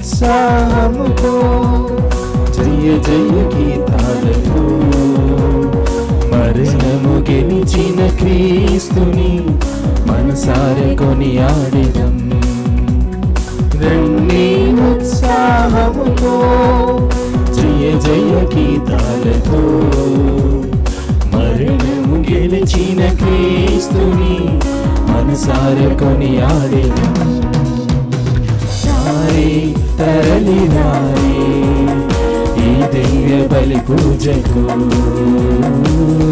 ఉత్సాహముతో జయ జయ గీతాలతో మరణము గెలిచిన క్రీస్తుని మనసారా కొనియాడెదం. రండి ఉత్సాహముతో జయ జయ గీతాలతో మరణము గెలిచిన క్రీస్తుని మనసారా కొనియాడెదం. రారే తరలి రారే ఈ దివ్య బలి పూజకు,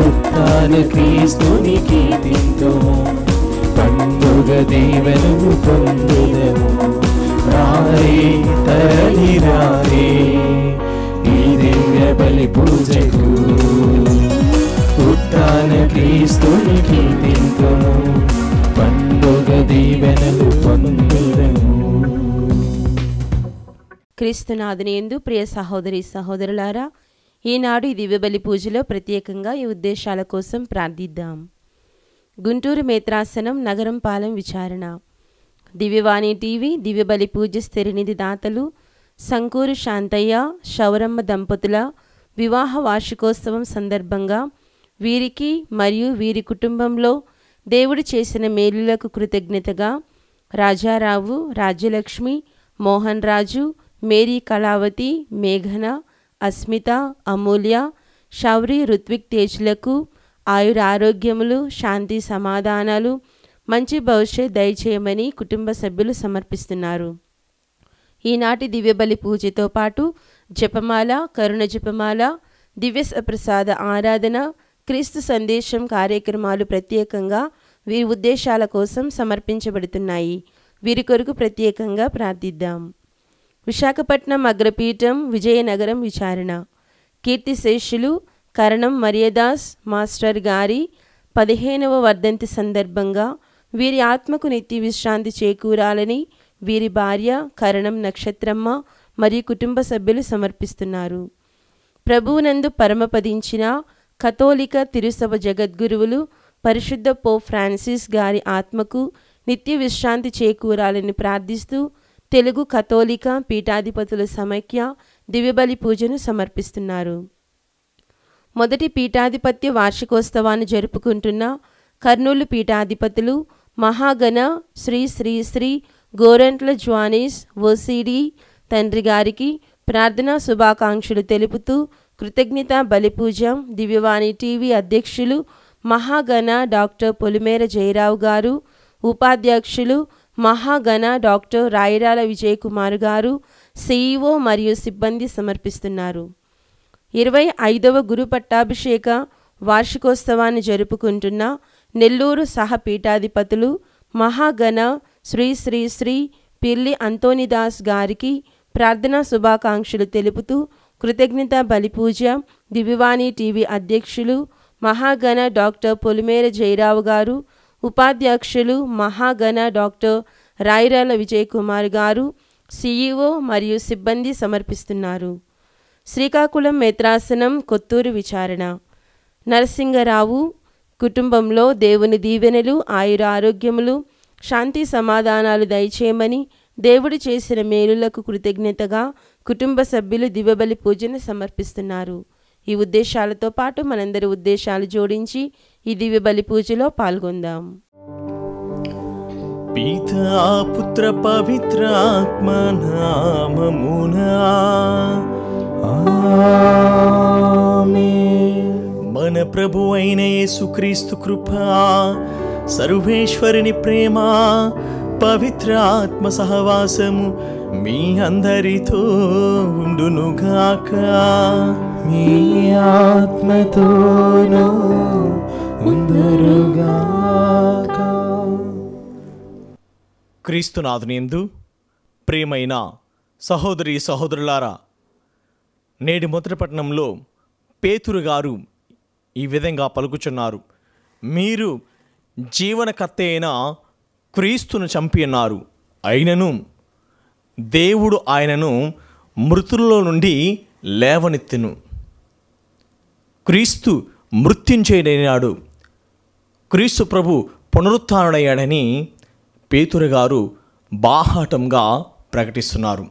ఉత్థాన క్రీస్తుని కీర్తింతుము, పండుగ దీవెనము పొందుదము. రారే తరలి రారే ఈ దివ్య బలి పూజకు, ఉత్థాన క్రీస్తుని కీర్తింతుము, పండుగ దీవెనలు పొందుదము. క్రీస్తునాథునియందు ప్రియ సహోదరి సహోదరులారా, ఈనాడు ఈ దివ్యబలి పూజలో ప్రత్యేకంగా ఈ ఉద్దేశాల కోసం ప్రార్థిద్దాం. గుంటూరు మేత్రాసనం నగరం పాలెం విచారణ. దివ్యవాణి టీవీ దివ్యబలి పూజ స్థిరనిధి దాతలు సంకూరు శాంతయ్య శౌరమ్మ దంపతుల వివాహ వార్షికోత్సవం సందర్భంగా వీరికి మరియు వీరి కుటుంబంలో దేవుడు చేసిన మేలులకు కృతజ్ఞతగా రాజారావు, రాజ్యలక్ష్మి, మోహన్ రాజు, మేరీ కళావతి, మేఘన, అస్మిత, అమూల్య, శౌరి, రుత్విక్ తేజులకు ఆయురారోగ్యములు, శాంతి సమాధానాలు, మంచి భవిష్యత్ దయచేయమని కుటుంబ సభ్యులు సమర్పిస్తున్నారు. ఈనాటి దివ్యబలి పూజతో పాటు జపమాల, కరుణ జపమాల, దివ్య ప్రసాద ఆరాధన, క్రీస్తు సందేశం కార్యక్రమాలు ప్రత్యేకంగా వీరి ఉద్దేశాల కోసం సమర్పించబడుతున్నాయి. వీరి కొరకు ప్రత్యేకంగా ప్రార్థిద్దాం. విశాఖపట్నం అగ్రపీఠం విజయనగరం విచారణ. కీర్తిశేషులు కరణం మరియదాస్ మాస్టర్ గారి 15వ వర్ధంతి సందర్భంగా వీరి ఆత్మకు నిత్య విశ్రాంతి చేకూరాలని వీరి భార్య కరణం నక్షత్రమ్మ మరియు కుటుంబ సభ్యులు సమర్పిస్తున్నారు. ప్రభువునందు పరమపదించిన కథోలిక తిరుసభ జగద్గురువులు పరిశుద్ధ పోప్ ఫ్రాన్సిస్ గారి ఆత్మకు నిత్య విశ్రాంతి చేకూరాలని ప్రార్థిస్తూ తెలుగు కథోలిక పీఠాధిపతుల సమైక్య దివ్యబలి పూజను సమర్పిస్తున్నారు. మొదటి పీఠాధిపత్య వార్షికోత్సవాన్ని జరుపుకుంటున్న కర్నూలు పీఠాధిపతులు మహాగణ శ్రీ శ్రీ శ్రీ గోరంట్ల జ్వానీస్ ఓసిడి తండ్రి గారికి ప్రార్థనా శుభాకాంక్షలు తెలుపుతూ కృతజ్ఞత బలిపూజ దివ్యవాణి టీవీ అధ్యక్షులు మహాగణ డాక్టర్ పొలిమేర జయరావు గారు, ఉపాధ్యక్షులు మహాగణ డాక్టర్ రాయిరాల విజయ్ కుమార్ గారు, సిఇఓ మరియు సిబ్బంది సమర్పిస్తున్నారు. 25వ గురు పట్టాభిషేక వార్షికోత్సవాన్ని జరుపుకుంటున్న నెల్లూరు సహపీఠాధిపతులు మహాగణ శ్రీ శ్రీ శ్రీ పిల్లి అంతోనిదాస్ గారికి ప్రార్థనా శుభాకాంక్షలు తెలుపుతూ కృతజ్ఞత బలిపూజ దివ్యవాణి టీవీ అధ్యక్షులు మహాగణ డాక్టర్ పొలిమేర జయరావు గారు, ఉపాధ్యక్షులు మహాగణ డాక్టర్ రాయిరాల విజయ్ కుమార్ గారు, సిఇఓ మరియు సిబ్బంది సమర్పిస్తున్నారు. శ్రీకాకుళం మేత్రాసనం కొత్తూరు విచారణ. నరసింగరావు కుటుంబంలో దేవుని దీవెనలు, ఆయురారోగ్యములు, శాంతి సమాధానాలు దయచేయమని దేవుడు చేసిన మేలులకు కృతజ్ఞతగా కుటుంబ సభ్యులు దివ్యబలి పూజను సమర్పిస్తున్నారు. ఈ ఉద్దేశాలతో పాటు మనందరి ఉద్దేశాలు జోడించి ఈ దివ్యబలి పూజలో పాల్గొందాం. పితా పుత్ర పవిత్ర ఆత్మ నామమునా ఆమేన్. మన ప్రభు అయిన యేసుక్రీస్తు కృప, సర్వేశ్వరుని ప్రేమ, పవిత్ర ఆత్మ సహవాసము మీ అందరితో ఉండునుగాక. మీ ఆత్మతోనూ ఉందురుగాక. క్రీస్తునాథునియందు ప్రియమైన సహోదరి సహోదరులారా, నేటి మొదటిపట్నంలో పేతురు గారు ఈ విధంగా పలుకుచున్నారు. మీరు జీవనకర్త అయిన క్రీస్తును చంపి ఉన్నారు, అయినను దేవుడు ఆయనను మృతుల్లో నుండి లేవనెత్తెను. క్రీస్తు మృత్యుంజయుడైనాడు, క్రీస్తు ప్రభు పునరుత్థానుడయ్యాడని పేతురు గారు బాహాటంగా ప్రకటిస్తున్నారు.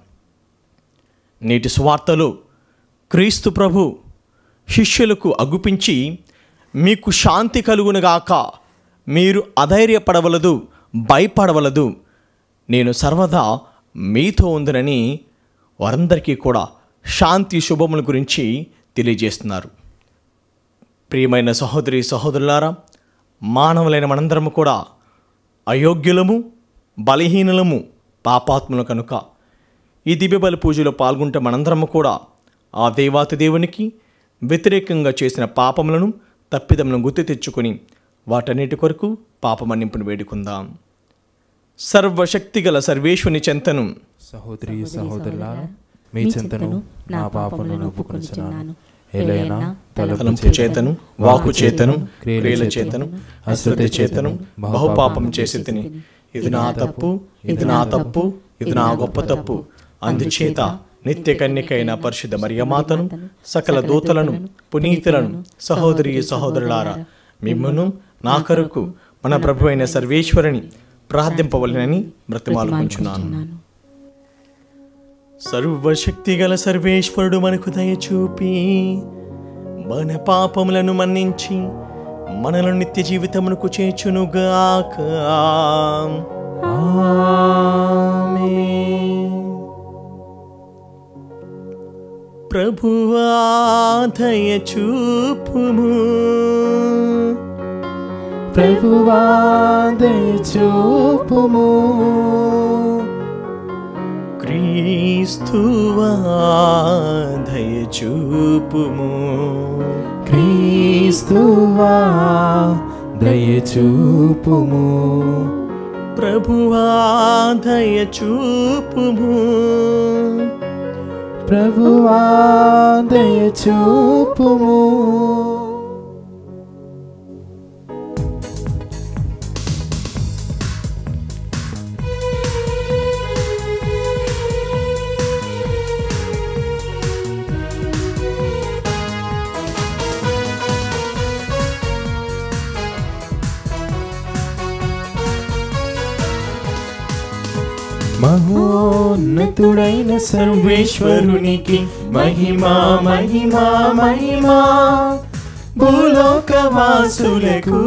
నేటి సువార్తలో క్రీస్తు ప్రభు శిష్యులకు అగుపించి, మీకు శాంతి కలుగునుగాక, మీరు అధైర్యపడవలదు, భయపడవలదు, నేను సర్వదా మీతో ఉందనని వారందరికీ కూడా శాంతి శుభముల గురించి తెలియజేస్తున్నారు. ప్రియమైన సహోదరి సహోదరులారా, మానవులైన మనందరము కూడా అయోగ్యులము, బలహీనులము, పాపాత్ములు కనుక ఈ దివ్యబలి పూజలో పాల్గొంటే మనందరము కూడా ఆ దేవాతి దేవునికి వ్యతిరేకంగా చేసిన పాపములను, తప్పిదములను గుర్తు తెచ్చుకొని వాటన్నిటి కొరకు పాపమన్నింపును వేడుకుందాం. సర్వశక్తిగల సర్వేశ్వని చెంతను సహోదరి సహోదరులారా, మీ చెంతను నా పాపములను ఒప్పుకొనుచున్నాను. ఏలైనా తలంపు చేతను, వాకు చేతను, క్రియల చేతను, అశ్రద్ధ చేతను బహుపాపం చేసి తిని, ఇది నా తప్పు, ఇది నా తప్పు, ఇది నా గొప్ప తప్పు. అందుచేత నిత్య కన్యకైన పరిశుద్ధ మరియమాతను, సకల దూతలను, పునీతులను, సహోదరి సహోదరులారా, మిమ్మును నా కొరకు మన ప్రభు అయిన సర్వేశ్వరుని ప్రార్థింపవలెనని బ్రతిమాలుకొంచున్నాను. సర్వశక్తిగల సర్వేశ్వరుడు మనకు దయచూపి మన పాపములను మన్నించి మనలను నిత్య జీవితమునకు చేర్చునుగాక. ఆమేన్. ప్రభువా దయచూపుము, ప్రభువా దయచూపుము, క్రీస్తువా దయచూపుము, క్రీస్తువా దయచూపుము, ప్రభువా దయచూపుము, ప్రభువా దయచూపుము. మహోన్నతుడైన సర్వేశ్వరునికి మహిమా మహిమా మహిమా, భూలోకవాసులకు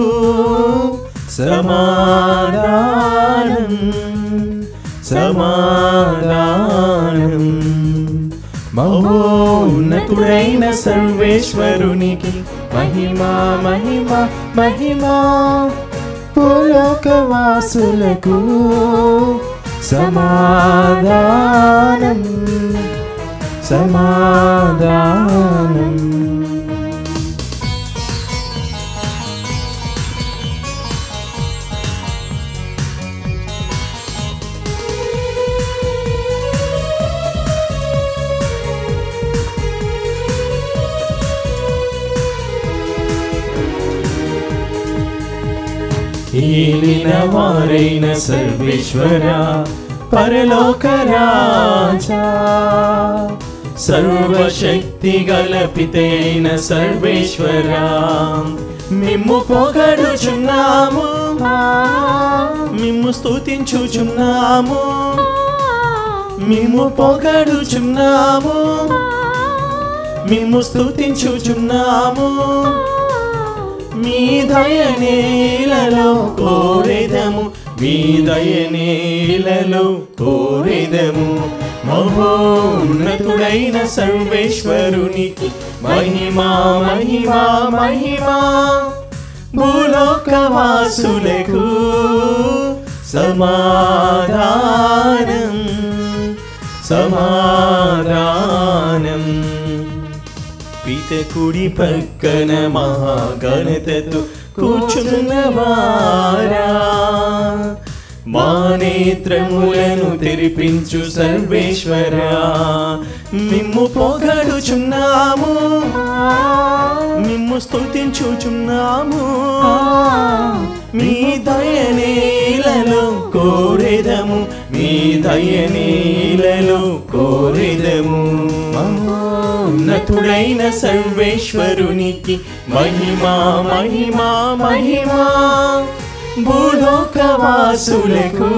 సమాధానం సమాధానం. మహోన్నతుడైన సర్వేశ్వరునికి మహిమా మహిమా మహిమా, భూలోకవాసులకు సమాధానం సమాధానం. ఏలిన వారైన సర్వేశ్వర పరలోక రాజా, సర్వశక్తి గల పితైన సర్వేశ్వర, మిమ్ము పొగడుచున్నాము, మిమ్ము స్తుతించుచున్నాము, మిమ్ము పొగడుచున్నాము, మిమ్ము స్తుతించుచున్నాము. మీ దయనేలలో కోరెదము, మీ దయనేలలో కోరెదము. మహోన్నతుడైన సర్వేశ్వరునికి మహిమా మహిమా మహిమా, భూలోకవాసులకు సమాధానం సమాధానం. పీత కుడి పక్కన మహాగణతతో కూర్చున్నవారా, మా నేత్రములను తెరిపించు సర్వేశ్వరా, మిమ్ము పొగడుచున్నాము, మిమ్ము స్తుతించుచున్నాము. మీ దయనేలలో కోరెదము, మీ దయనేలలో కోరెదము. ఉన్నతుడైన సర్వేశ్వరునికి మహిమా మహిమా మహిమా, భూలోకవాసులకు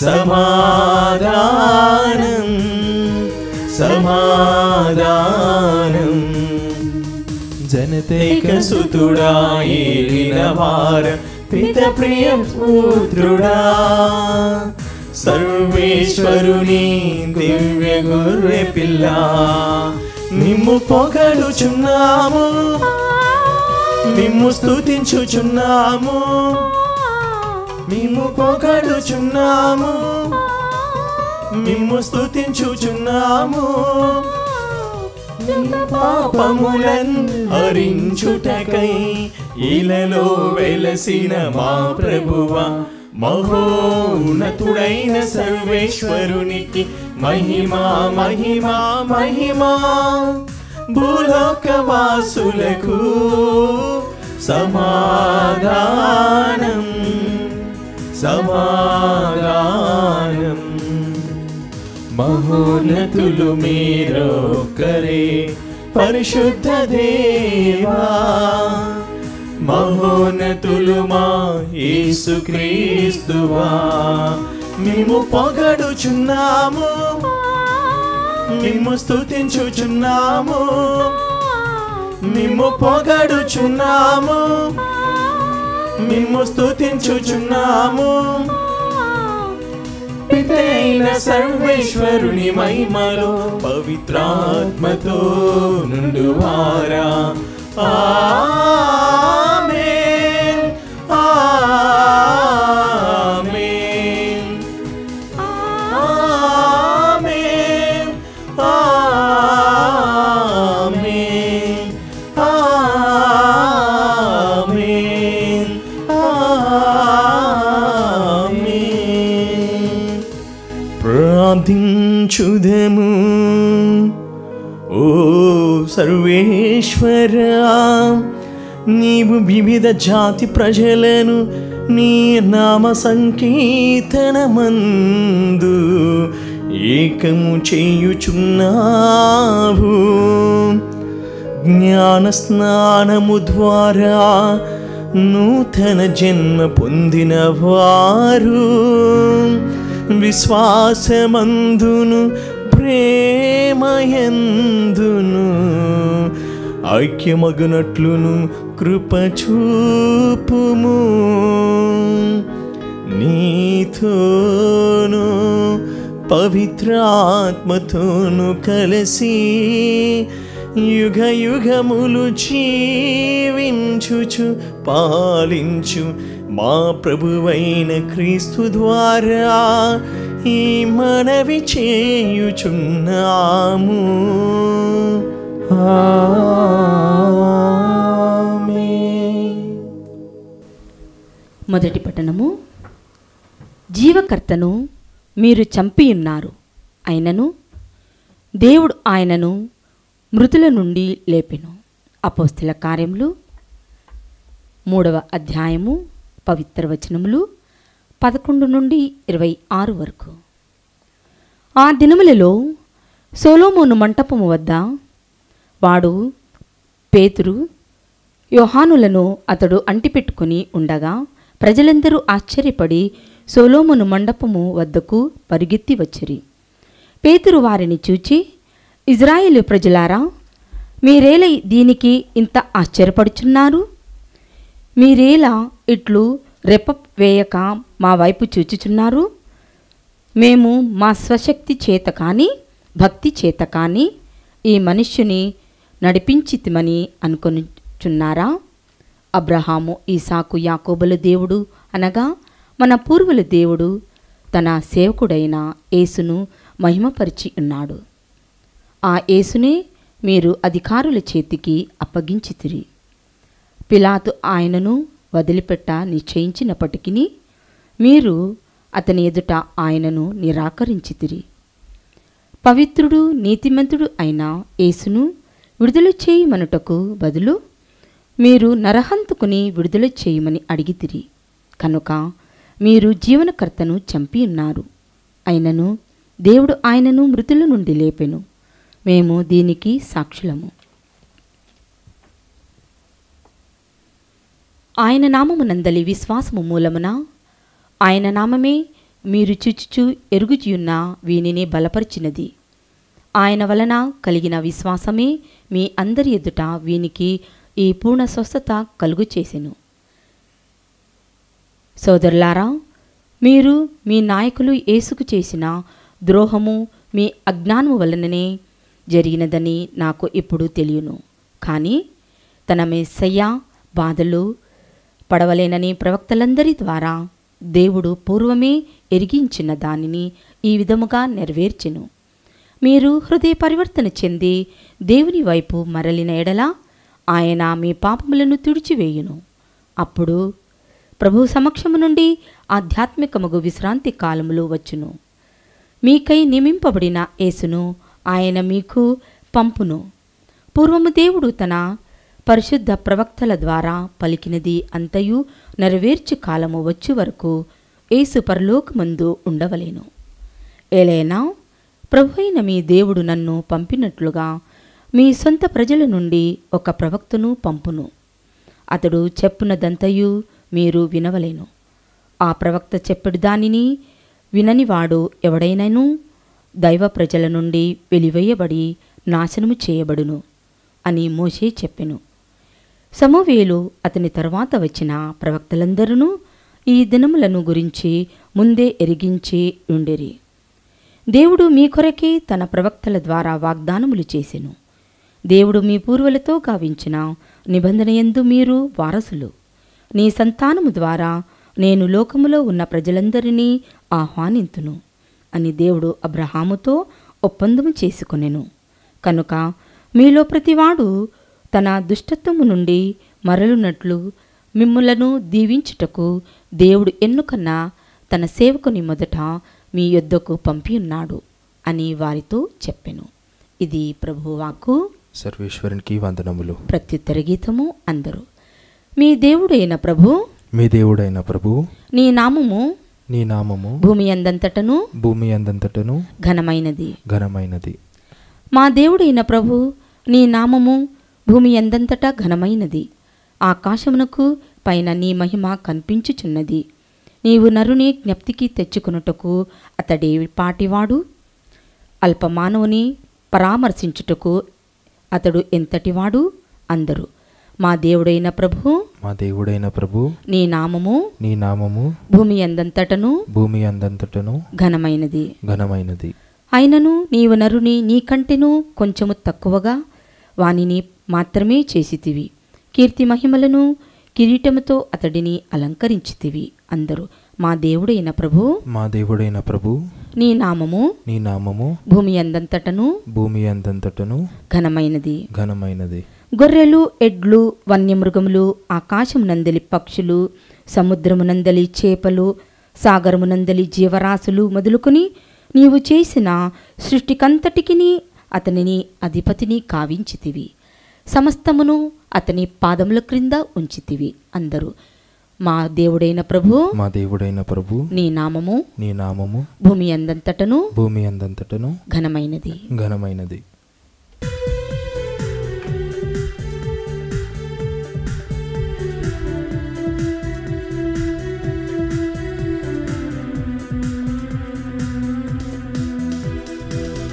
సమాధానం సమాధానం. జనతైక సుతుడా ఏలిన వార పిత ప్రియ పుత్రుడా సర్వేశ్వరుని దివ్య గొర్రె పిల్ల నిమ్ము పొగడుచున్నాము, మిమ్ము స్తుతించుచున్నాము, మిమ్ము పొగడుచున్నాము, మిమ్ము స్తుతించుచున్నాము. పాపములన్ హరించుటకై ఇలలో వెలసిన మా ప్రభువా మహోన్నతుడైన సర్వేశ్వరునికి మహిమా మహిమా మహిమా. భూలోకవాసులకు సమాధానం సమాధానం. మహోన్నతులు మీరొక్కరే పరిశుద్ధ దేవా, మహోన్నతులు మా యేసుక్రీస్తువా. మేము పొగడుచున్నాము, మేము స్తుతించుచున్నాము, మేము పొగడుచున్నాము, మేము స్తుతించుచున్నాము. పితైన సర్వేశ్వరుని మహిమలో పవిత్రాత్మతో నుండువారా. ఆమేన్ ఆమేన్ ఆమేన్ ఆమేన్ ఆమేన్ ఆమేన్. ప్రార్థించుదము. ఓ సర్వేశ్వరా, నీవు వివిధ జాతి ప్రజలను నీ నామ సంకీర్తనమందు ఏకము చేయుచున్నావు. జ్ఞాన స్నానము ద్వారా నూతన జన్మ పొందిన వారు విశ్వాసమందును ప్రేమయందును ఐక్యమగునట్లును కృప చూపుము. నీతోను పవిత్రాత్మతోను కలిసి యుగ యుగములు జీవించుచు పాలించు మా ప్రభువైన క్రీస్తు ద్వారా ఈ మనవి చేయుచున్నాము. ఆమేన్. మొదటి పట్టణము. జీవకర్తను మీరు చంపియున్నారు, అయినను దేవుడు ఆయనను మృతుల నుండి లేపెను. అపోస్తల కార్యములు 3వ అధ్యాయము పవిత్ర వచనములు 11 నుండి 26 వరకు. ఆ దినములలో సొలొమోను మంటపము వద్ద వాడు పేతురు యోహానులను అతడు అంటిపెట్టుకుని ఉండగా ప్రజలందరూ ఆశ్చర్యపడి సొలొమోను మండపము వద్దకు పరిగెత్తి వచ్చిరి. పేతురు వారిని చూచి, ఇజ్రాయేలు ప్రజలారా, మీరేలా దీనికి ఇంత ఆశ్చర్యపడుచున్నారు? మీరేలా ఇట్లు రెప్ప వేయక మా వైపు చూచుచున్నారు? మేము మా స్వశక్తి చేత కానీ భక్తి చేత కానీ ఈ మనుష్యుని నడిపించితిమని అనుకొనిచున్నారా? అబ్రహాము, ఈసాకు, యాకోబుల దేవుడు అనగా మన పూర్వుల దేవుడు తన సేవకుడైన యేసును మహిమపరిచి ఉన్నాడు. ఆ యేసునే మీరు అధికారుల చేతికి అప్పగించితిరి. పిలాతు ఆయనను వదిలిపెట్ట నిశ్చయించినప్పటికీ మీరు అతని ఎదుట ఆయనను నిరాకరించితిరి. పవిత్రుడు నీతిమంతుడు అయిన యేసును విడుదల చేయమనుటకు బదులు మీరు నరహంతకుని విడుదల చేయమని అడిగితిరి. కనుక మీరు జీవనకర్తను చంపి ఉన్నారు, అయినను దేవుడు ఆయనను మృతుల నుండి లేపెను. మేము దీనికి సాక్షులము. ఆయన నామమునందలి విశ్వాసము మూలమున ఆయన నామమే మీరు చుచుచు ఎరుగుచియున్న వీనిని బలపరిచినది. ఆయన వలన కలిగిన విశ్వాసమే మీ అందరి ఎదుట వీనికి ఈ పూర్ణ స్వస్థత కలుగు చేసెను. సోదరులారా, మీరు మీ నాయకులు యేసుకు చేసిన ద్రోహము మీ అజ్ఞానము వలననే జరిగినదని నాకు ఇప్పుడు తెలియను. కానీ తన మెస్సయ్య బాధలు పడవలేనని ప్రవక్తలందరి ద్వారా దేవుడు పూర్వమే ఎరిగించిన దానిని ఈ విధముగా నెరవేర్చెను. మీరు హృదయ పరివర్తన చెంది దేవుని వైపు మరలిన ఎడల ఆయన మీ పాపములను తుడిచివేయును. అప్పుడు ప్రభు సమక్షము నుండి ఆధ్యాత్మికముగు విశ్రాంతి కాలములు వచ్చును. మీకై నియమింపబడిన యేసును ఆయన మీకు పంపును. పూర్వము దేవుడు తన పరిశుద్ధ ప్రవక్తల ద్వారా పలికినది అంతయు నెరవేర్చు కాలము వచ్చు వరకు యేసు పరలోకమందు ఉండవలేను. ఏలైనా ప్రభు అయిన మీ దేవుడు నన్ను పంపినట్లుగా మీ సొంత ప్రజల నుండి ఒక ప్రవక్తను పంపును. అతడు చెప్పునదంతయు మీరు వినవలేను. ఆ ప్రవక్త చెప్పడు దానిని విననివాడు ఎవడైనాను దైవ ప్రజల నుండి వెలివేయబడి నాశనము చేయబడును అని మోషే చెప్పెను. సమూయేలు అతని తరువాత వచ్చిన ప్రవక్తలందరూ ఈ దినములను గురించి ముందే ఎరిగించి ఉండేరి. దేవుడు మీ కొరకే తన ప్రవక్తల ద్వారా వాగ్దానములు చేసెను. దేవుడు మీ పూర్వులతో గావించిన నిబంధనయందు మీరు వారసులు. నీ సంతానము ద్వారా నేను లోకములో ఉన్న ప్రజలందరినీ ఆహ్వానింతును అని దేవుడు అబ్రహాముతో ఒప్పందము చేసుకొనెను. కనుక మీలో ప్రతివాడు తన దుష్టత్వము నుండి మరలునట్లు మిమ్ములను దీవించుటకు దేవుడు ఎన్నుకన్న తన సేవకుని మొదట మీ యొద్దకు పంపియున్నాడు అని వారితో చెప్పెను. ఇది ప్రభువాకు. సర్వేశ్వరునికి వందనములు. ప్రత్యుత్తర గీతము. అందరూ మీ దేవుడైన ప్రభు, మీ దేవుడైన ప్రభు, నీ నామము నీ నామము భూమి అందంతటను భూమి అందంతటను ఘనమైనది. ఘనమైనది. మా దేవుడైన ప్రభు, నీ నామము భూమి అందంతటా ఘనమైనది. ఆకాశమునకు పైన నీ మహిమ కనిపించుచున్నది. నీవు నరుని జ్ఞప్తికి తెచ్చుకొనుటకు అతడే పాటివాడు. అల్పమానవుని పరామర్శించుటకు అతడు ఎంతటివాడు. అందరూ మా దేవుడైన ప్రభు, మా దేవుడైన ప్రభు, నీ నామము నీ నామము భూమి అందంతటను భూమి అందంతటను ఘనమైనది. ఘనమైనది. అయినను నీవు నరుని నీకంటెను కొంచెము తక్కువగా వానిని మాత్రమే చేసితివి. కీర్తి మహిమలను కిరీటముతో అతడిని అలంకరించితివి. అందరూ మా దేవుడైన ప్రభు, మా దేవుడైన ప్రభు, నీ నామము నీ నామము భూమి అందంతటను భూమి అందంతటను ఘనమైనది. ఘనమైనది. గొర్రెలు, ఎడ్లు, వన్యమృగములు, ఆకాశమునందలి పక్షులు, సముద్రమునందలి చేపలు, సాగరమునందలి జీవరాశులు మొదలుకొని నీవు చేసిన సృష్టికంతటికిని అతనిని అధిపతిని కావించితివి. సమస్తమును అతని పాదముల క్రింద ఉంచితివి. అందరూ మా దేవుడైన ప్రభు, మా దేవుడైన ప్రభు, నీ నామము నీ నామము భూమి అందంతటను భూమి అందంతటను ఘనమైనది. ఘనమైనది.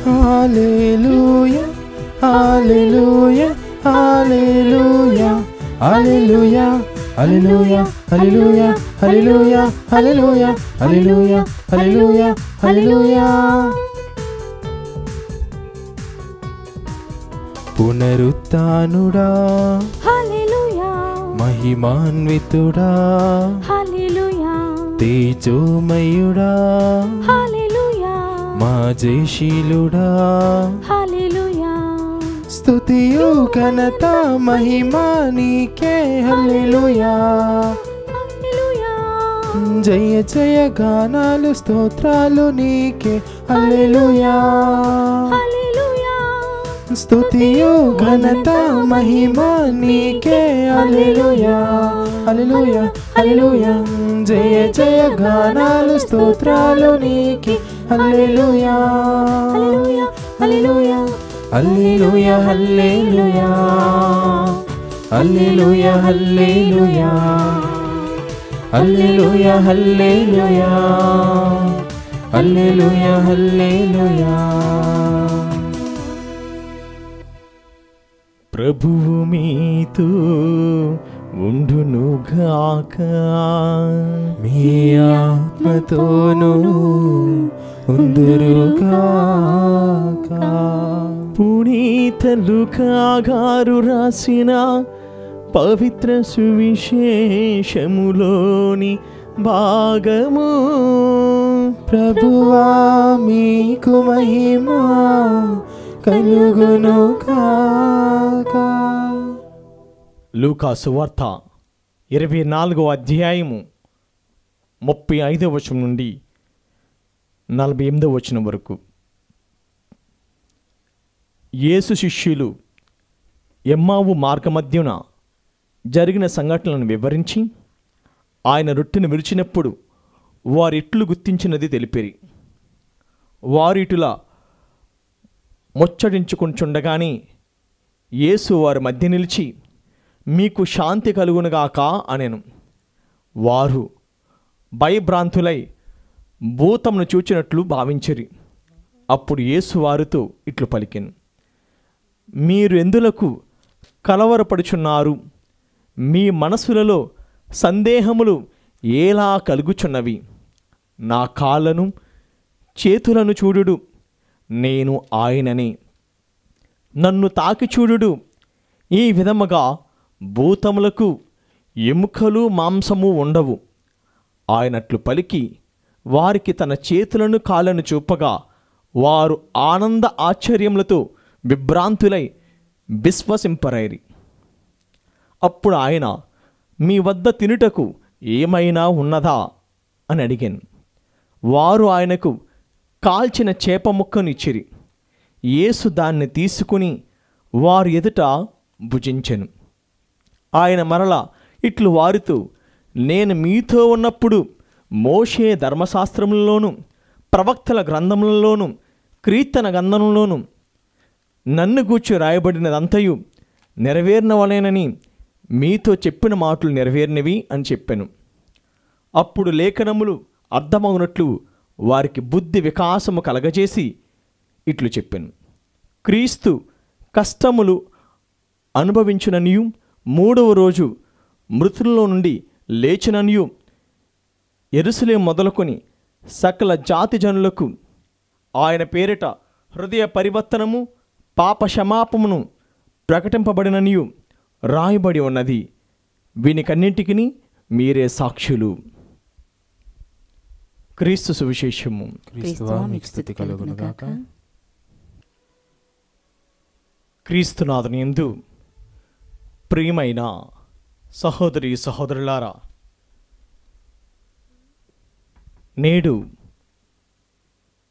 హల్లెలూయా, హల్లెలూయా, హల్లెలూయా, హల్లెలూయా, హల్లెలూయా, హల్లెలూయా, హల్లెలూయా, హల్లెలూయా, హల్లెలూయా, హల్లెలూయా, హల్లెలూయా. పునరుత్థానుడా, హల్లెలూయా, మహిమాన్వితుడా, హల్లెలూయా, తేజోమయుడా, హల్లెలూయా, మా జయశీలుడా, హల్లెలూయా, స్తుతియు ఘనత మహిమా నీకే. హల్లెలూయా, హల్లెలూయా, జయ జయ గానాలు స్తోత్రాలు నీకే. హల్లెలూయా, హల్లెలూయా, స్తుతియు ఘనత మహిమా నీకే. హల్లెలూయా, హల్లెలూయా, హల్లెలూయా, జయ జయ గానాలు స్తోత్రాలు నీకే. హల్లెలూయా, హల్లెలూయా, హల్లెలూయా, హల్లెలూయా, హల్లెలూయా, హల్లెలూయా, హల్లెలూయా, హల్లెలూయా, హల్లెలూయా, హల్లెలూయా, హల్లెలూయా. ప్రభువు మీతో ఉండునుగాక. మీ ఆత్మతోనూ ఉందురుగాక. పునీత లూకా గారు రాసిన పవిత్ర సువిశేషములోని భాగము. ప్రభువా మీకు మహిమ కలుగునుగాక. లూకా సువార్త 24వ అధ్యాయము 35వ వచనం నుండి 48వ వచనం వరకు. యేసు శిష్యులు ఎమ్మావు మార్గమధ్యన జరిగిన సంఘటనలను వివరించి ఆయన రొట్టెను విరిచినప్పుడు వారిట్లు గుర్తించినది తెలిపిరి. వారిటులా ముచ్చటించుకుంటుండగానే యేసు వారి మధ్య నిలిచి, మీకు శాంతి కలుగునుగాక అనెను. వారు భయభ్రాంతులై భూతమును చూచినట్లు భావించిరి. అప్పుడు యేసు వారితో ఇట్లు పలికెను, మీరు ఎందులకు కలవరపడుచున్నారు? మీ మనసులలో సందేహములు ఎలా కలుగుచున్నవి? నా కాళ్ళను చేతులను చూడుడు, నేను ఆయననే. నన్ను తాకి చూడుడు, ఈ విధముగా భూతములకు ఎముకలు మాంసము ఉండవు. ఆయనట్లు పలికి వారికి తన చేతులను కాళ్ళను చూపగా వారు ఆనంద ఆశ్చర్యములతో విభ్రాంతులై విశ్వసింపరైరి. అప్పుడు ఆయన, మీ వద్ద తినుటకు ఏమైనా ఉన్నదా అని అడిగాను. వారు ఆయనకు కాల్చిన చేప ముక్కనిచ్చిరి. యేసు దాన్ని తీసుకుని వారి ఎదుట భుజించెను. ఆయన మరలా ఇట్లు వారితో, నేను మీతో ఉన్నప్పుడు మోషే ధర్మశాస్త్రములలోను ప్రవక్తల గ్రంథములలోను కీర్తన గ్రంథంలోను నన్ను గూర్చి రాయబడినదంతయు నెరవేరినవలేనని మీతో చెప్పిన మాటలు నెరవేరినవి అని చెప్పాను. అప్పుడు లేఖనములు అర్థమవునట్లు వారికి బుద్ధి వికాసము కలగజేసి ఇట్లు చెప్పాను, క్రీస్తు కష్టములు అనుభవించుననియు మూడవ రోజు మృతుల్లో నుండి లేచిననియు యెరూషలేము మొదలుకొని సకల జాతి జనులకు ఆయన పేరిట హృదయ పరివర్తనము పాప క్షమాపమును ప్రకటింపబడిననియు రాయబడి ఉన్నది. వీనికన్నింటికి మీరే సాక్షులు. క్రీస్తు సువిశేషము. క్రీస్తువా మీకు స్తుతి కలుగునుగాక. క్రీస్తునాథుని యందు ప్రియమైన సహోదరి సహోదరులారా, నేడు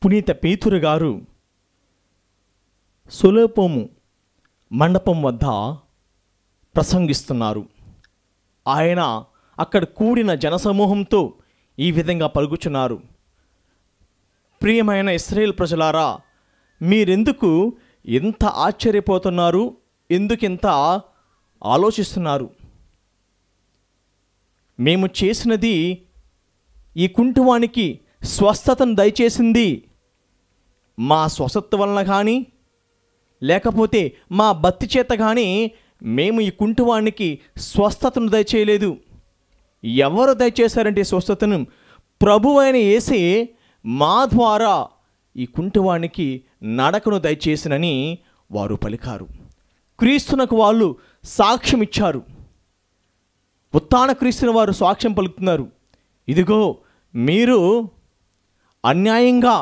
పునీత పేతురు గారు సొలొమోను మండపం వద్ద ప్రసంగిస్తున్నారు. ఆయన అక్కడ కూడిన జనసమూహంతో ఈ విధంగా పలుకుచున్నారు, ప్రియమైన ఇశ్రాయేలు ప్రజలారా, మీరెందుకు ఎంత ఆశ్చర్యపోతున్నారు? ఎందుకింత ఆలోచిస్తున్నారు? మేము చేసినది ఈ కుంటివానికి స్వస్థతను దయచేసింది మా స్వస్థత వలన కానీ లేకపోతే మా భక్తి చేత కానీ మేము ఈ కుంటివానికి స్వస్థతను దయచేయలేదు. ఎవరు దయచేశారంటే స్వస్థతను ప్రభువైన యేసే మా ద్వారా ఈ కుంటివానికి నడకను దయచేసినని వారు పలికారు. క్రీస్తునకు వాళ్ళు సాక్ష్యం ఇచ్చారు. ఉత్థాన క్రీస్తుని వారు సాక్ష్యం పలుకుతున్నారు. ఇదిగో మీరు అన్యాయంగా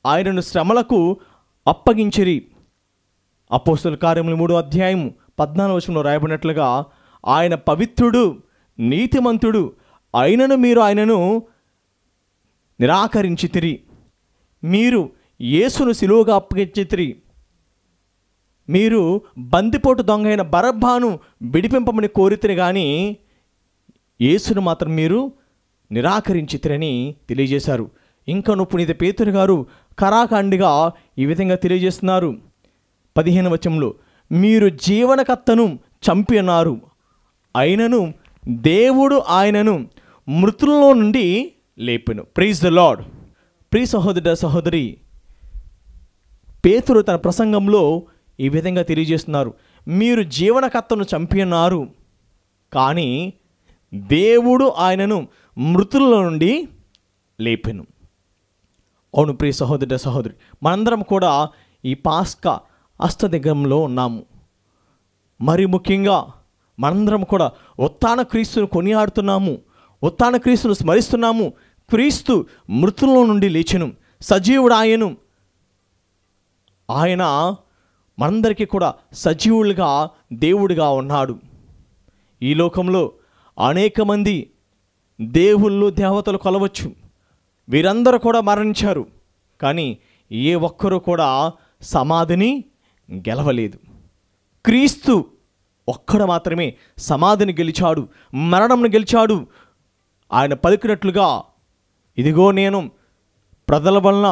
ఆయనను శ్రమలకు అప్పగించిరి. అపోస్తలుల కార్యములు 3వ అధ్యాయం 14వ వచనంలో రాయబడినట్లుగా ఆయన పవిత్రుడు నీతిమంతుడు అయినను మీరు ఆయనను నిరాకరించితిరి. మీరు యేసును సిలువగా అప్పగించితిరి. మీరు బందిపోటు దొంగ అయిన బరబ్బాను విడిపింపమని కోరితిరి కానీ యేసును మాత్రం మీరు నిరాకరించితిరని తెలియజేశారు. ఇంకను పునీత పేతురు గారు కరాఖండిగా ఈ విధంగా తెలియజేస్తున్నారు. 15వ వచనంలో, మీరు జీవనకర్తను చంపి అన్నారు, అయినను దేవుడు ఆయనను మృతుల్లో నుండి లేపెను. Praise the lord. ప్రియ సహోదర సహోదరి, పేతురు తన ప్రసంగంలో ఈ విధంగా తెలియజేస్తున్నారు, మీరు జీవనకర్తను చంపినారు, కానీ దేవుడు ఆయనను మృతుల నుండి లేపెను. అవును ప్రియ సహోదర సహోదరి, మనందరం కూడా ఈ పాస్కా అష్టదిగ్గంలో ఉన్నాము. మరి ముఖ్యంగా మనందరం కూడా ఉత్థాన క్రీస్తును కొనియాడుతున్నాము, ఉత్థాన క్రీస్తును స్మరిస్తున్నాము. క్రీస్తు మృతుల నుండి లేచెను, సజీవుడు ఆయను. ఆయన మనందరికీ కూడా సజీవులుగా దేవుడిగా ఉన్నాడు. ఈ లోకంలో అనేక మంది దేవుళ్ళు దేవతలు కొలవచ్చు, వీరందరూ కూడా మరణించారు, కానీ ఏ ఒక్కరూ కూడా సమాధిని గెలవలేదు. క్రీస్తు ఒక్కడు మాత్రమే సమాధిని గెలిచాడు, మరణంను గెలిచాడు. ఆయన పలికినట్లుగా, ఇదిగో నేను ప్రజల వలన,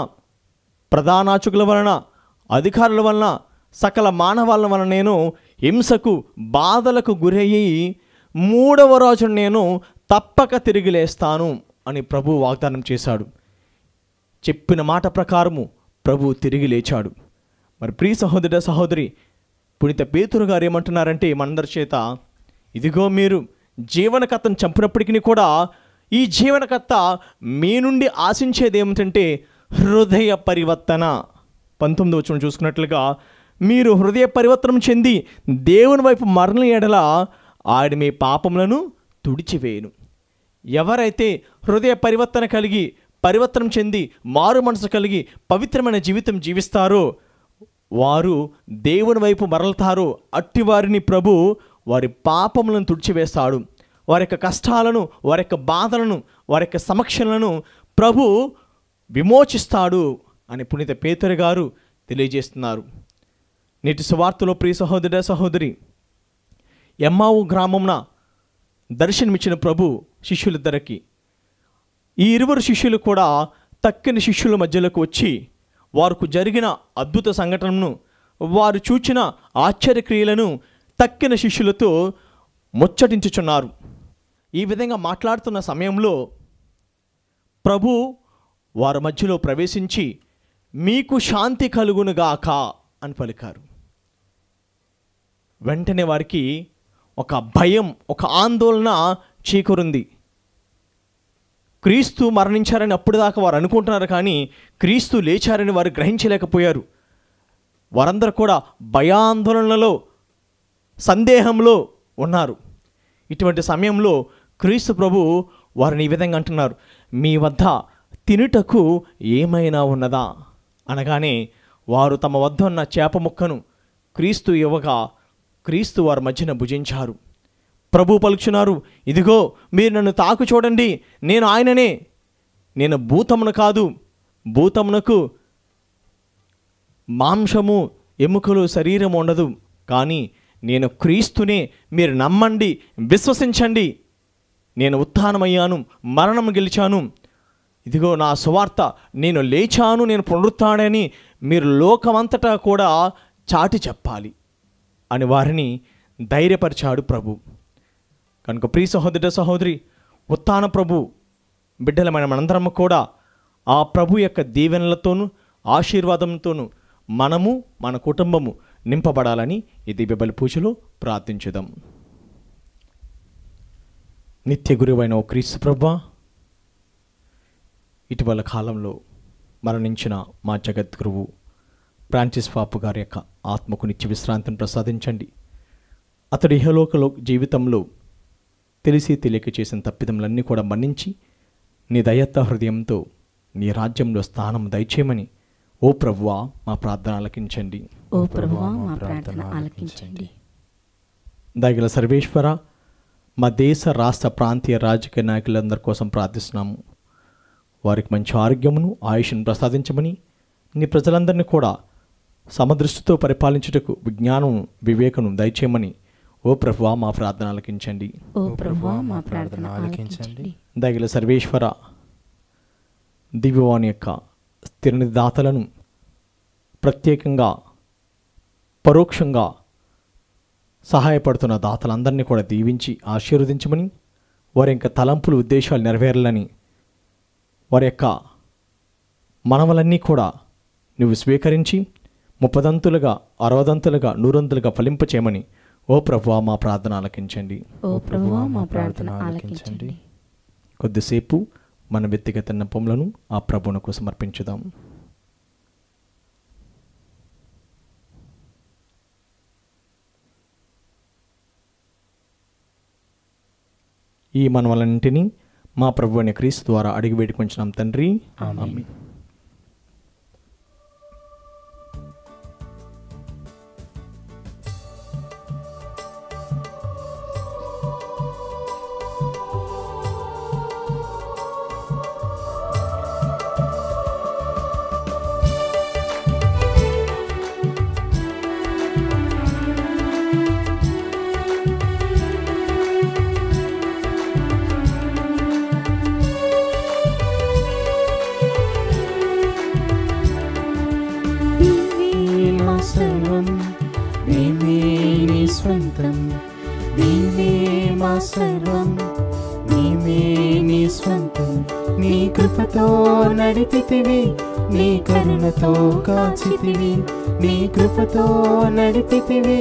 ప్రధానార్చకుల వలన, అధికారుల వలన, సకల మానవాళ్ళ వలన నేను హింసకు బాధలకు గురయ్యి మూడవ రోజున నేను తప్పక తిరిగి లేస్తాను అని ప్రభు వాగ్దానం చేశాడు. చెప్పిన మాట ప్రకారము ప్రభు తిరిగి లేచాడు. మరి ప్రియ సహోదర సహోదరి, పునీత పేతురు గారు ఏమంటున్నారంటే మనందరి చేత, ఇదిగో మీరు జీవనకర్తను చంపినప్పటికీ కూడా ఈ జీవనకర్త మీ నుండి ఆశించేది ఏమిటంటే హృదయ పరివర్తన. 19వ వచనం చూసుకున్నట్లుగా, మీరు హృదయ పరివర్తనం చెంది దేవుని వైపు మరణ ఎడల ఆయన మీ పాపములను తుడిచివేయును. ఎవరైతే హృదయ పరివర్తన కలిగి, పరివర్తనం చెంది, మారు మనసు కలిగి పవిత్రమైన జీవితం జీవిస్తారో వారు దేవుని వైపు మరలుతారో అట్టి వారిని ప్రభు వారి పాపములను తుడిచివేస్తాడు. వారి యొక్క కష్టాలను, వారి యొక్క బాధలను, వారి యొక్క సమస్యలను ప్రభు విమోచిస్తాడు అని పునీత పేతురు గారు తెలియజేస్తున్నారు. నేటి సువార్తలో ప్రియ సహోదర సహోదరి, ఎమ్మావు గ్రామంన దర్శనమిచ్చిన ప్రభు శిష్యులిద్దరికి, ఈ ఇరువురు శిష్యులు కూడా తక్కిన శిష్యుల మధ్యలోకి వచ్చి వారికి జరిగిన అద్భుత సంఘటనను, వారు చూచిన ఆశ్చర్యక్రియలను తక్కిన శిష్యులతో ముచ్చటించుచున్నారు. ఈ విధంగా మాట్లాడుతున్న సమయంలో ప్రభు వారి మధ్యలో ప్రవేశించి, మీకు శాంతి కలుగునుగాక అని పలికారు. వెంటనే వారికి ఒక భయం, ఒక ఆందోళన చీకరుంది. క్రీస్తు మరణించారని అప్పుడు దాకా వారు అనుకుంటున్నారు, కానీ క్రీస్తు లేచారని వారు గ్రహించలేకపోయారు. వారందరూ కూడా భయాందోళనలో, సందేహంలో ఉన్నారు. ఇటువంటి సమయంలో క్రీస్తు ప్రభు వారిని ఈ విధంగా అంటున్నారు, మీ వద్ద తినుటకు ఏమైనా ఉన్నదా అనగానే వారు తమ వద్ద ఉన్న చేప ముక్కను క్రీస్తు ఇవ్వగా క్రీస్తు వారి మధ్యన భుజించారు. ప్రభు పలుకుచున్నారు, ఇదిగో మీరు నన్ను తాకు చూడండి, నేను ఆయననే, నేను భూతమును కాదు, భూతమునకు మాంసము ఎముకలు శరీరం ఉండదు, కానీ నేను క్రీస్తునే, మీరు నమ్మండి, విశ్వసించండి. నేను ఉత్థానమయ్యాను, మరణం గెలిచాను, ఇదిగో నా సువార్త, నేను లేచాను, నేను పునరుత్థానని మీరు లోకమంతటా కూడా చాటి చెప్పాలి అని వారిని ధైర్యపరిచాడు ప్రభు. కనుక ప్రియ సహోదర సహోదరి, ఉత్థాన ప్రభు బిడ్డలమైన మనందరం కూడా ఆ ప్రభు యొక్క దీవెనలతోనూ ఆశీర్వాదంతోనూ మనము, మన కుటుంబము నింపబడాలని ఈ దివ్యబలి పూజలో ప్రార్థించుదాం. నిత్య గురువైన ఓ క్రీస్తు ప్రభువా, ఇటీవల కాలంలో మరణించిన మా జగద్గురువు ఫ్రాన్సిస్ పాపు గారి యొక్క ఆత్మకు నిత్య విశ్రాంతిని ప్రసాదించండి. అతడి ఇహలోక జీవితంలో తెలిసి తెలియక చేసిన తప్పిదములన్నీ కూడా మన్నించి నీ దయత్త హృదయంతో నీ రాజ్యంలో స్థానం దయచేయమని ఓ ప్రభువా మా ప్రార్థన ఆలకించండి. ఓ ప్రభువా మా ప్రార్థన ఆలకించండి. దయగల సర్వేశ్వర, మా దేశ రాష్ట్ర ప్రాంతీయ రాజకీయ నాయకులందరి కోసం ప్రార్థిస్తున్నాము. వారికి మంచి ఆరోగ్యమును, ఆయుష్ను ప్రసాదించమని, నీ ప్రజలందరినీ కూడా సమదృష్టితో పరిపాలించుటకు విజ్ఞానం, వివేకను దయచేయమని ఓ ప్రభువా మా ప్రార్థన ఆలకించండి. ఓ ప్రభువా మా ప్రార్థన ఆలకించండి. దయగల సర్వేశ్వర, దివ్యవాణి యొక్క స్థిరనిధి దాతలను ప్రత్యేకంగా పరోక్షంగా సహాయపడుతున్న దాతలందరినీ కూడా దీవించి ఆశీర్వదించమని, వారి యొక్క తలంపులు, ఉద్దేశాలు నెరవేరాలని, వారి యొక్క మనవలన్నీ కూడా నువ్వు స్వీకరించి 30దంతులుగా 60దంతులుగా 100దంతులుగా ఫలింపచేయమని ఓ ప్రభువా మా ప్రార్థన ఆలకించండి. ఓ ప్రభువా మా ప్రార్థన ఆలకించండి. కొద్దిసేపు మన వ్యక్తిగత నెపములను ఆ ప్రభువునకు సమర్పించుదాం. ఈ మనవలన్నింటినీ మా ప్రభు అయిన క్రీస్తు ద్వారా అడిగి వేడుకొంచున్నాం తండ్రి. ఆమేన్. నీ కృపతో నడిపితివి, నీ కరుణతో కాచితివి. నీ కృపతో నడిపితివి,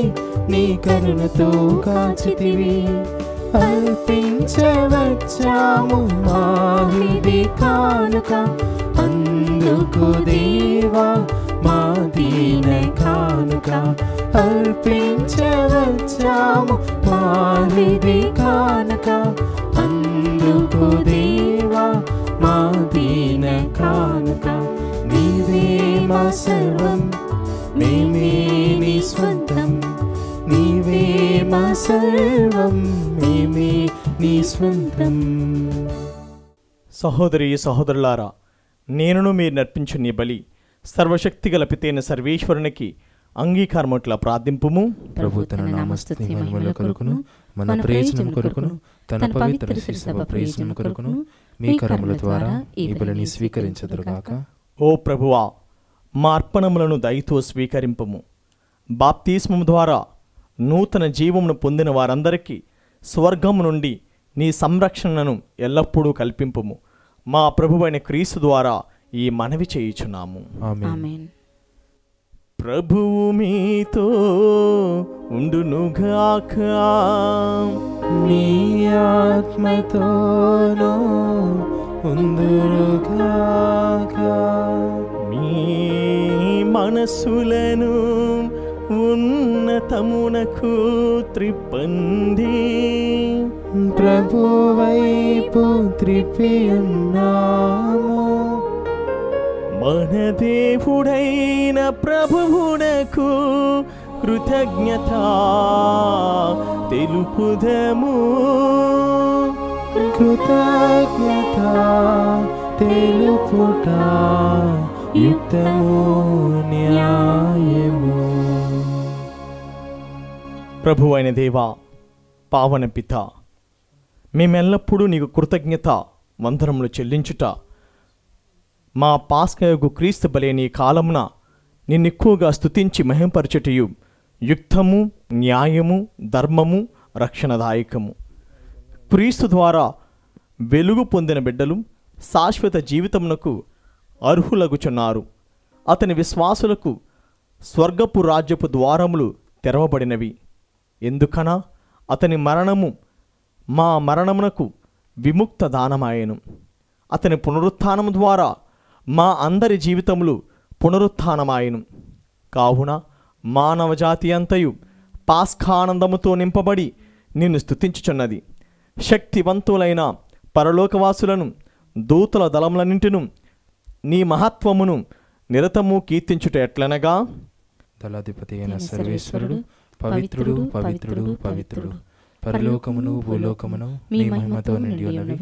నీ కరుణతో కాచితివి. అర్పించవచ్చాము మా హృది కానుక, అందుకు దేవా మా దీన కానుక. అర్పించవచ్చాము మా హృది కానుక, అందుకు దేవా మా దీన కానుక. నీవే మా సర్వం, మేమే నీ స్వంతం. నీవే మా సర్వం, మేమే నీ స్వంతం. సహోదరి సహోదరులారా, నేనును మీరు నర్పించు నీ బలి సర్వశక్తి గల పితైన సర్వేశ్వరునికి అంగీకారముట్ల ప్రార్థింపుము. ప్రభు తన నామస్తుతి మహిమల కొరకును మన ప్రయోజనం కొరకును తన పవిత్ర శిరసభ ప్రయోజనం కొరకును మీ కరముల ద్వారా ఈ బలిని స్వీకరించదురుగాక. ఓ ప్రభువా, మా అర్పణములను దయతో స్వీకరింపము. బాప్తిస్మము ద్వారా నూతన జీవమును పొందిన వారందరికీ స్వర్గము నుండి నీ సంరక్షణను ఎల్లప్పుడూ కల్పింపుము. మా ప్రభువైన క్రీస్తు ద్వారా ఈ మనవి చేయుచున్నాము. ఆమేన్. ప్రభువు మీతో ఉండునుగాక, నీ ఆత్మతోనూ ఉందురుగాక. మీ మనస్సులను ఉన్నతమునకు త్రిప్పండి. ప్రభు వైపు త్రిప్పి ఉన్నాము. మన దేవుడైన ప్రభువునకు కృతజ్ఞత తెలుపుదము. కృతజ్ఞత తెలుపుట యుక్తము న్యాయము. ప్రభువైన దేవా, పావన పిత, మేమెల్లప్పుడూ నీకు కృతజ్ఞత వందనములు చెల్లించుట, మా పాస్కయగు క్రీస్తు బలే నీ కాలమున నిన్నెక్కువగా స్తుతించి మహింపరచుటయు యుక్తము న్యాయము ధర్మము రక్షణదాయకము. క్రీస్తు ద్వారా వెలుగు పొందిన బిడ్డలు శాశ్వత జీవితమునకు అర్హులగుచున్నారు. అతని విశ్వాసులకు స్వర్గపు రాజ్యపు ద్వారములు తెరవబడినవి. ఎందుకనా అతని మరణము మా మరణమునకు విముక్త దానమాయెను. అతని పునరుత్థానము ద్వారా మా అందరి జీవితములు పునరుత్థానమాయెను. కావున మానవజాతి అంతయు పాస్కానందముతో నింపబడి నిన్ను స్తుతించుచున్నది. శక్తివంతులైన పరలోకవాసులను దూతల దళములన్నింటిను నీ మహత్వమును నిరతము కీర్తించుట ఎట్లనగా, దళాధిపతి అయిన సర్వేశ్వరుడు పవిత్రుడు పవిత్రుడు పవిత్రుడు, పరలోకమును భూలోకమును మీ మహిమతో నిండి ఉన్నవి.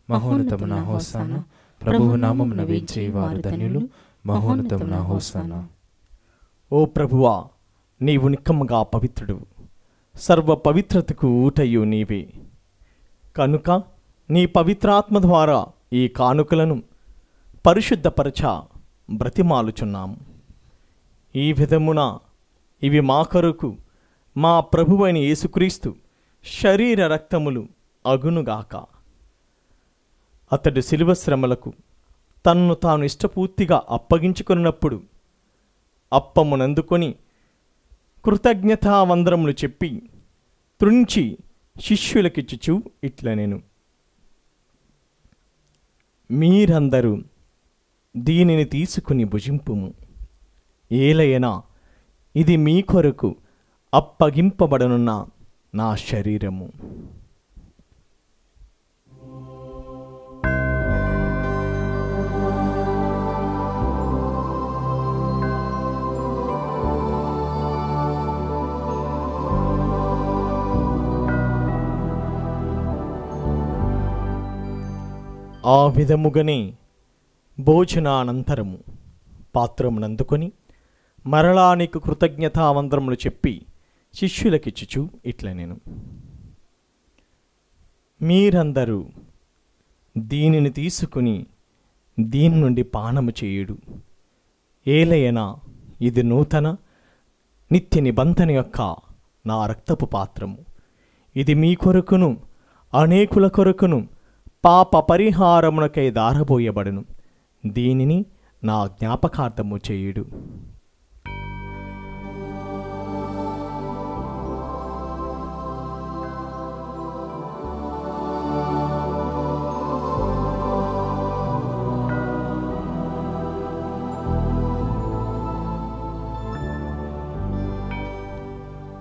మహోన్నతమున హోసానా, ప్రభువు నామమున వేంచే వారు ధన్యులు. మహోన్నతమున హోసానా. ఓ ప్రభువా, నీవు నిక్కముగా పవిత్రుడు, సర్వ పవిత్రతకు ఊటయు నీవే. కనుక నీ పవిత్రాత్మ ద్వారా ఈ కానుకలను పరిశుద్ధపరచ బ్రతిమాలుచున్నాము. ఈ విధమున ఇవి మా కొరకు మా ప్రభువైన యేసుక్రీస్తు శరీర రక్తములు అగునుగాక. అతడు శిలువ శ్రమలకు తన్ను తాను ఇష్టపూర్తిగా అప్పగించుకున్నప్పుడు అప్పమునందుకొని కృతజ్ఞతావందనములు చెప్పి త్రుంచి శిష్యులకిచ్చుచు ఇట్లా నేను, మీరందరూ దీనిని తీసుకుని భుజింపుము. ఏలయనా ఇది మీ కొరకు అప్పగింపబడనున్న నా శరీరము. ఆ విధముగానే భోజనానంతరము పాత్రమునందుకొని మరలా నీకు కృతజ్ఞతావందనములు చెప్పి శిష్యులకిచ్చుచు ఇట్లా నేను, మీరందరూ దీనిని తీసుకుని దీని నుండి పానము చేయుడు. ఏలయనా ఇది నూతన నిత్య నిబంధన యొక్క నా రక్తపు పాత్రము. ఇది మీ కొరకును అనేకుల కొరకును పాప పరిహారమునకై దారబోయబడును. దీనిని నా జ్ఞాపకార్థము చేయుడు.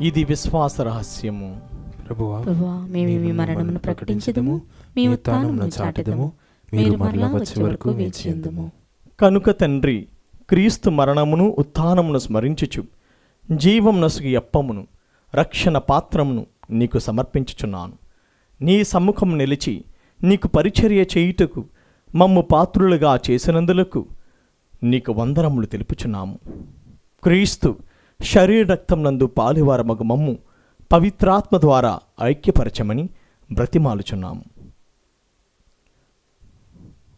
ఇది విశ్వాస రహస్యము. ప్రభువా, మేము మీ మరణమును ప్రకటించదము, మీ ఉత్థానమును చాటెదము, మీరు మరలా వచ్చే వరకు వేచియుందుము. కనుక తండ్రి, క్రీస్తు మరణమును ఉత్థానమును స్మరించుచు జీవం నసుగి అప్పమును రక్షణ పాత్రమును నీకు సమర్పించుచున్నాను. నీ సమ్ముఖం నిలిచి నీకు పరిచర్య చేయుటకు మమ్ము పాత్రులుగా చేసినందులకు నీకు వందనములు తెలుపుచున్నాము. క్రీస్తు శరీర రక్తమునందు పాలువారమగు మమ్ము పవిత్రాత్మ ద్వారా ఐక్యపరచమని బ్రతిమాలుచున్నాము.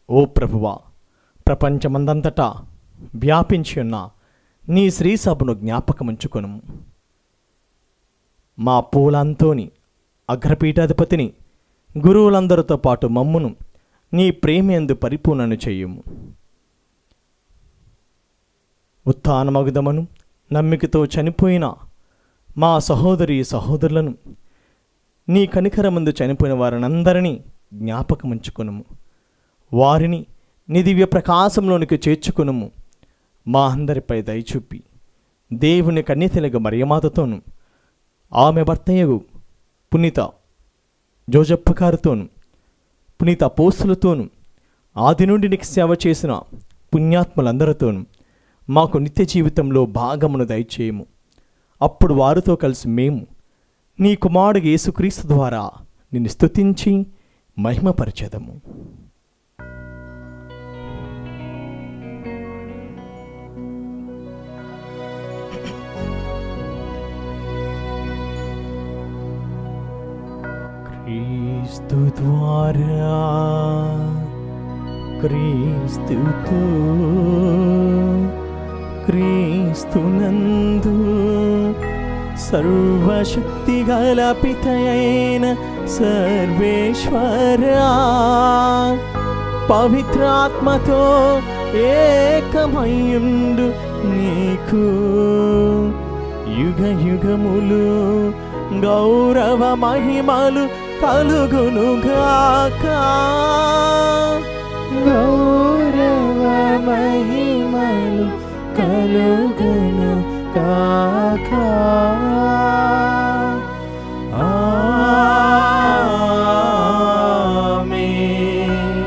ఓ ప్రభువా, ప్రపంచమందంతటా వ్యాపించి ఉన్న నీ శ్రీసభను జ్ఞాపకముంచుకొనుము. మా పూలంతోని అగ్రపీఠాధిపతిని గురువులందరితో పాటు మమ్మును నీ ప్రేమయందు పరిపూర్ణను చేయుము. ఉత్థానమగుదమను నమ్మికతో చనిపోయిన మా సహోదరి సహోదరులను, నీ కనికరమందు చనిపోయిన వారినందరినీ జ్ఞాపకముంచుకొనుము. వారిని నీ దివ్య ప్రకాశంలోనికి చేర్చుకొనుము. మా అందరిపై దయచూపి దేవుని కన్యతెలగ మరియమాతతోను ఆమె భర్తయ్యగు పునీత జోజప్ప గారితోను పునీత అపోస్తులతోను ఆది నుండి నీకు సేవ చేసిన పుణ్యాత్ములందరితోనూ మాకు నిత్య జీవితంలో భాగమును దయచేయము. అప్పుడు వారితో కలిసి మేము నీ కుమారుడు యేసుక్రీస్తు ద్వారా నిన్ను స్తుతించి మహిమపరచెదము. క్రీస్తు ద్వారా క్రీస్తుతో క్రీస్తునందు సర్వశక్తి గల పితయైన సర్వేశ్వరా, పవిత్రాత్మతో ఏకమయుండు నీకు యుగ యుగములు గౌరవ మహిమలు కలుగునుగాక. గౌరవ మహిమలు కలుగును కాక. ఆమేన్.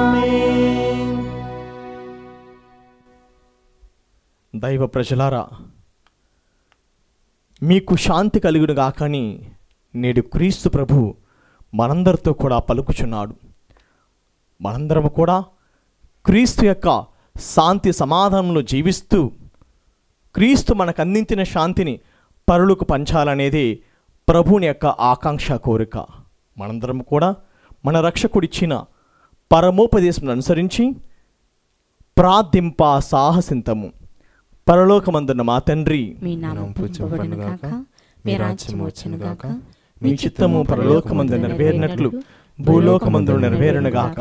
ఆమేన్. దైవ ప్రజలారా, మీకు శాంతి కలుగును గాకని నేడు క్రీస్తు ప్రభు మనందరితో కూడా పలుకుచున్నాడు. మనందరము కూడా క్రీస్తు యొక్క శాంతి సమాధానంలో జీవిస్తూ క్రీస్తు మనకు అందించిన శాంతిని పరులకు పంచాలనేది ప్రభువుని యొక్క ఆకాంక్ష, కోరిక. మనందరం కూడా మన రక్షకుడిచ్చిన పరమోపదేశం అనుసరించి ప్రార్థింప సాహసింతము. పరలోకమందున్న మా తండ్రి, మీ నామం పూజింపబడును గాక, మీ రాజ్యము వచ్చును గాక, మీ చిత్తము పరలోకమందు నెరవేరినట్లు భూలోకమందు నెరవేరును గాక.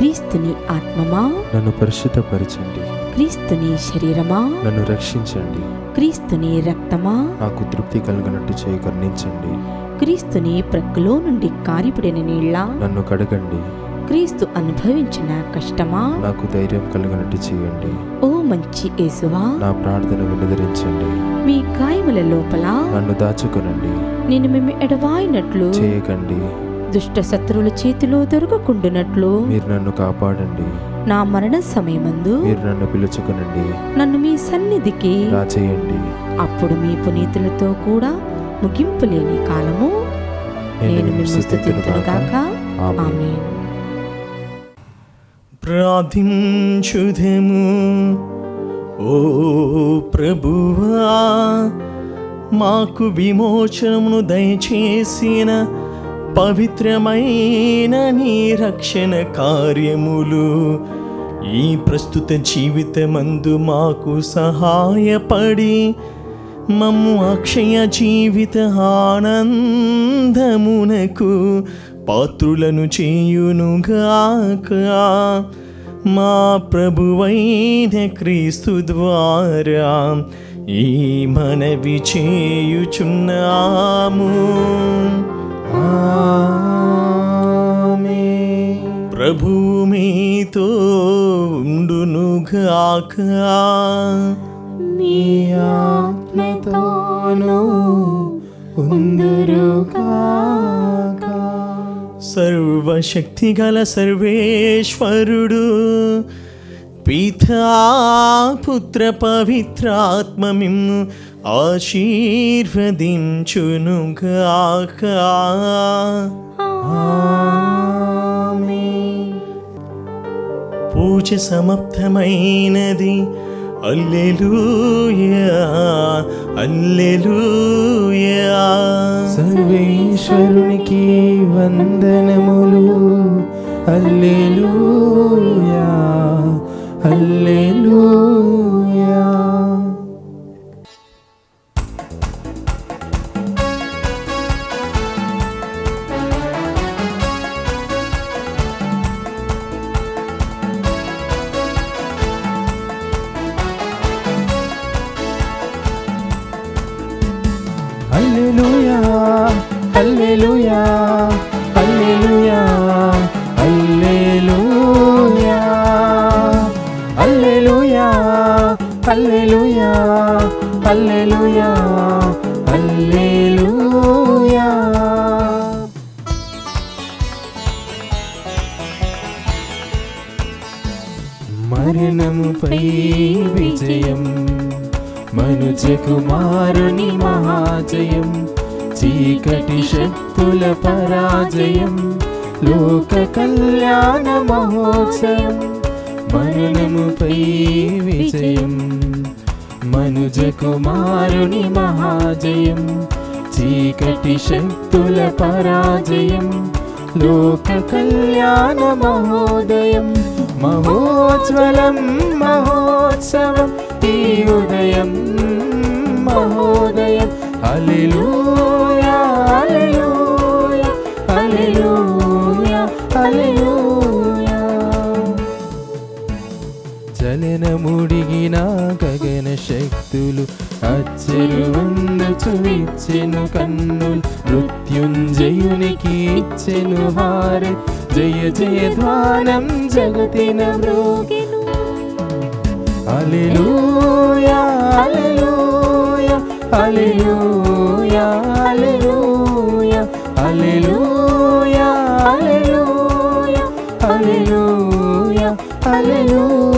క్రీస్తుని ఆత్మమా నన్ను పరిశుద్ధపరచండి. క్రీస్తుని శరీరమా నన్ను రక్షించండి. క్రీస్తుని రక్తమా నాకు తృప్తి కలిగినట్టు చేయి కరుణించండి. క్రీస్తుని ప్రక్కలో నుండి కారిపడిన నీళ్ళ నన్ను కడగండి. క్రీస్తు అనుభవించిన కష్టమా నాకు ధైర్యం కలిగినట్టు చేయండి. ఓ మంచి యేసువా నా ప్రార్థన వినదరించండి. మీ గాయముల లోపల నన్ను దాచుకొనండి. నేను మేము ఎడవాయినట్లు చేయకండి. దుష్ట శత్రువుల చేతిలో దొరకకుండునట్లు మీరు నన్ను కాపాడండి. నా మరణ సమయమందు మీరు నన్ను పిలుచుకొనండి. నన్ను మీ సన్నిధికి రాచేయండి. అప్పుడు మీ పునీతులతో కూడా ముగింపు లేని కాలము నేను మిమ్ము స్తుతింతునుగాక. ఆమేన్. ప్రార్థించుదము. ఓ ప్రభువా, మాకు విమోచనమును దయచేసిన పవిత్రమైన నీ రక్షణ కార్యములు ఈ ప్రస్తుత జీవితమందు మాకు సహాయపడి మమ్ము అక్షయ జీవిత ఆనందమునకు పాత్రులను చేయునుగాక. మా ప్రభువైన క్రీస్తు ద్వారా ఈ మనవి చేయుచున్నాము. ప్రభువు మీతో ఉండునుగాక. మీ ఆత్మతోనూ ఉందురుగాక. సర్వశక్తిగల సర్వేశ్వరుడు పితా పుత్ర పవిత్రాత్మ మిమ్ము ఆశీర్వదించునుగాక. పూజ సమాప్తమైనది. హల్లెలూయా, హల్లెలూయా. సర్వేశ్వరునికి వందనములు. హల్లెలూయా, హల్లెలూయా. హల్లెలూయా, హల్లెలూయా, హల్లెలూయా, హల్లెలూయా, హల్లెలూయా, హల్లెలూయా, హల్లెలూయా, హల్లెలూయా. మరణముపై విజయం, మనుజ కుమారుని మహాజయం, చీకటి శక్తుల పరాజయం, లోక కళ్యాణ మహోత్సవం. మరణముపై విజయం, మనుజ కుమారుని మహాజయం, చీకటి శక్తుల పరాజయం, లోక కళ్యాణ మహోదయం. మహోజ్వలం మహోత్సవం ఈ ఉదయం మహోదయం. హల్లెలూయా, హల్లెలూయా, హల్లెలూయా, హల్లెలూయా. చలనముడిగిన గగన శక్తులు అచ్చెరువందుచు ఇచ్చెను కన్నులు. మృత్యుంజయునికి ఇచ్చెను హారతి. జయ జయ ధ్వానం జగతిన మ్రోగెను. హల్లెలూయా, హల్లెలూయా, హల్లెలూయా, హల్లెలూయా, హల్లెలూయా, హల్లెలూయా, హల్లెలూయా, హల్లెలూయా.